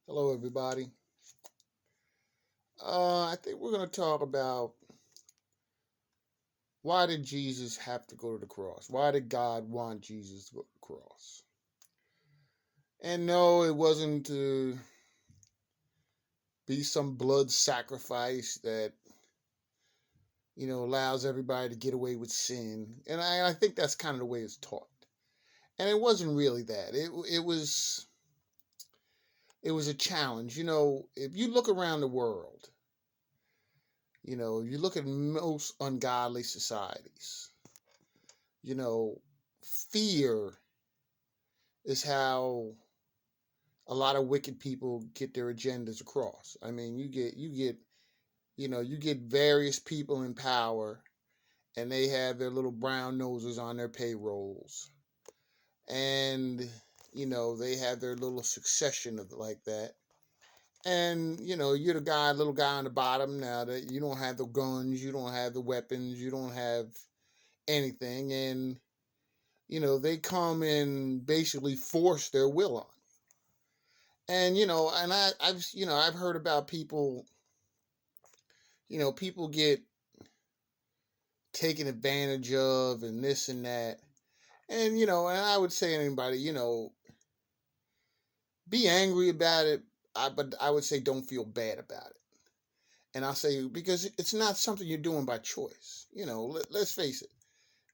Hello, everybody. I think we're going to talk about why did Jesus have to go to the cross? Why did God want Jesus to go to the cross? And no, it wasn't to be some blood sacrifice that allows everybody to get away with sin. And I think that's kind of the way it's taught. And it wasn't really that. It was a challenge. If you look around the world, you look at most ungodly societies. you know, Fear is how a lot of wicked people get their agendas across. I mean, you get various people in power, and they have their little brown noses on their payrolls, and they have their little succession of like that. And you're the little guy on the bottom now that you don't have the guns, you don't have the weapons, you don't have anything, and they come and basically force their will on. I've heard about people. People get taken advantage of and this and that. And I would say to anybody, be angry about it, but I would say don't feel bad about it. And I'll say because it's not something you're doing by choice. Let's face it.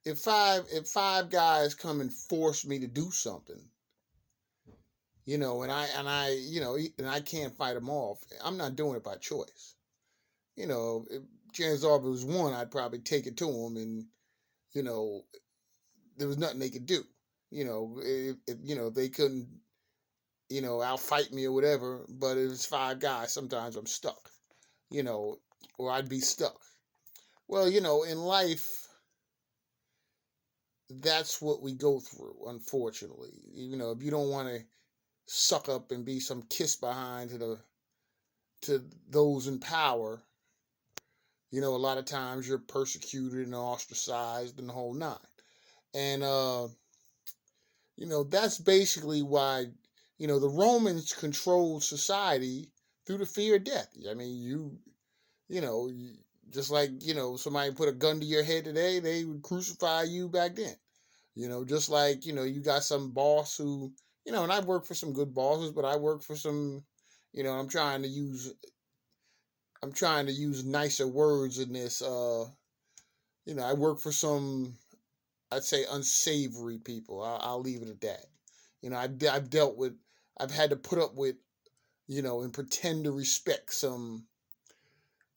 If five guys come and force me to do something, and I can't fight them off, I'm not doing it by choice. If chances are if it was one, I'd probably take it to them, and you know, there was nothing they could do. If they couldn't, outfight me or whatever. But if it's five guys, sometimes I'm stuck. You know, or I'd be stuck. Well, in life, that's what we go through. Unfortunately, if you don't want to suck up and be some kiss behind to those in power, a lot of times you're persecuted and ostracized and the whole nine. And that's basically why the Romans controlled society through the fear of death. I mean, you know just like somebody put a gun to your head today, they would crucify you back then. Just like you got some boss who and I've worked for some good bosses, but I work for some. I'm trying to use nicer words in this. I work for some, I'd say, unsavory people. I'll leave it at that. I've dealt with, I've had to put up with, and pretend to respect some,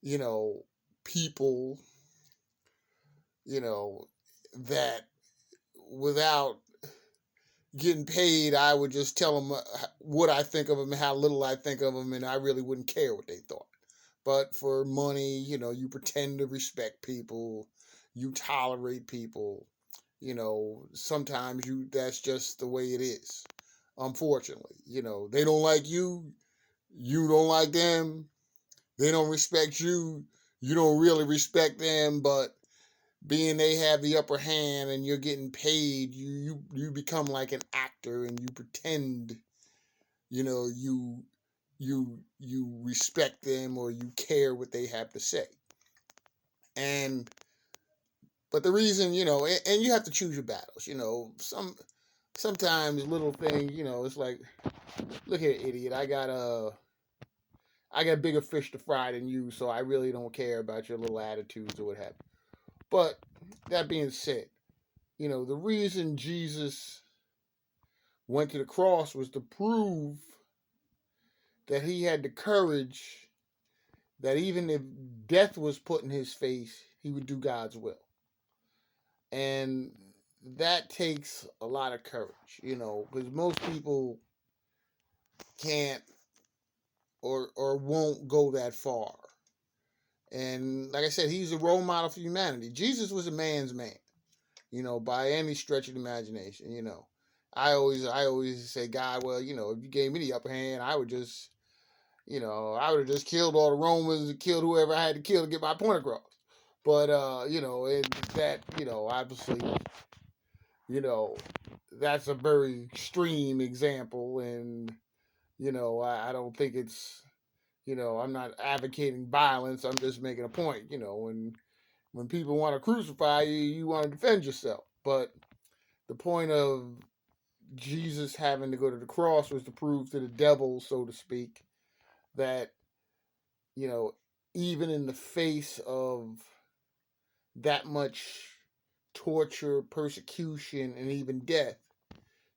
you know, people, you know, that without getting paid, I would just tell them what I think of them, how little I think of them, and I really wouldn't care what they thought. But for money, you pretend to respect people, you tolerate people. Sometimes that's just the way it is. Unfortunately, they don't like you, you don't like them, they don't respect you, you don't really respect them, but being they have the upper hand and you're getting paid, you become like an actor and you pretend, you respect them or you care what they have to say. And but the reason, and you have to choose your battles. Sometimes little things, it's like, look here, idiot, I got bigger fish to fry than you, so I really don't care about your little attitudes or what have you. But that being said, the reason Jesus went to the cross was to prove that he had the courage that even if death was put in his face, he would do God's will. And that takes a lot of courage, because most people can't or won't go that far. And like I said, he's a role model for humanity. Jesus was a man's man, by any stretch of the imagination. I always say, God, well, if you gave me the upper hand, I would have just killed all the Romans and killed whoever I had to kill to get my point across. But and that, obviously, you know, that's a very extreme example, and I don't think it's, I'm not advocating violence. I'm just making a point. When people want to crucify you, you want to defend yourself. But the point of Jesus having to go to the cross was to prove to the devil, so to speak, that, you know, even in the face of that much torture, persecution, and even death,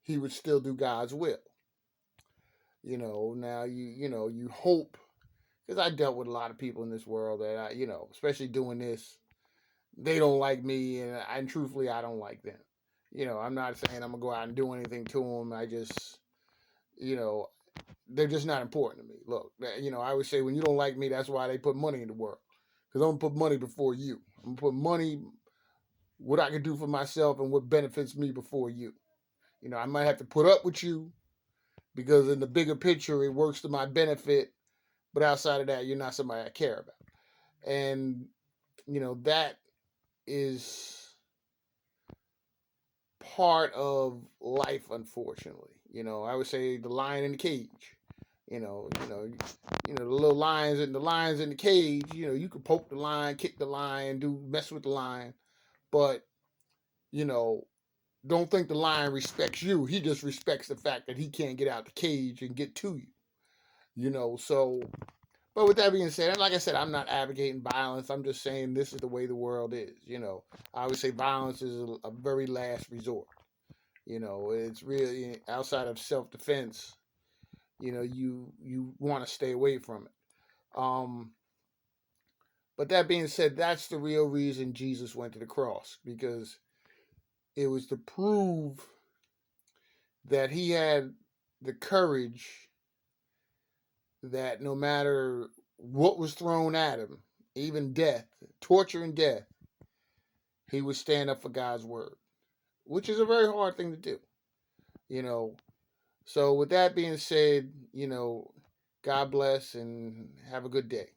he would still do God's will. Now you hope, because I dealt with a lot of people in this world that especially doing this, they don't like me, and truthfully, I don't like them. I'm not saying I'm gonna go out and do anything to them. I just, you know, they're just not important to me. Look, I always say when you don't like me, that's why they put money in the world. Because I'm gonna put money before you. I'm gonna put money, what I can do for myself and what benefits me before you. I might have to put up with you because in the bigger picture, it works to my benefit. But outside of that, you're not somebody I care about. And, that is part of life, unfortunately. I would say the lion in the cage. The little lions in the cage. You can poke the lion, kick the lion, mess with the lion, but you know, don't think the lion respects you. He just respects the fact that he can't get out the cage and get to you. So. But with that being said, and like I said, I'm not advocating violence. I'm just saying this is the way the world is. I would say violence is a very last resort. It's really outside of self defense. You want to stay away from it. But that being said, that's the real reason Jesus went to the cross, because it was to prove that he had the courage that no matter what was thrown at him, even death, torture and death, he would stand up for God's word, which is a very hard thing to do. You know, so with that being said, God bless and have a good day.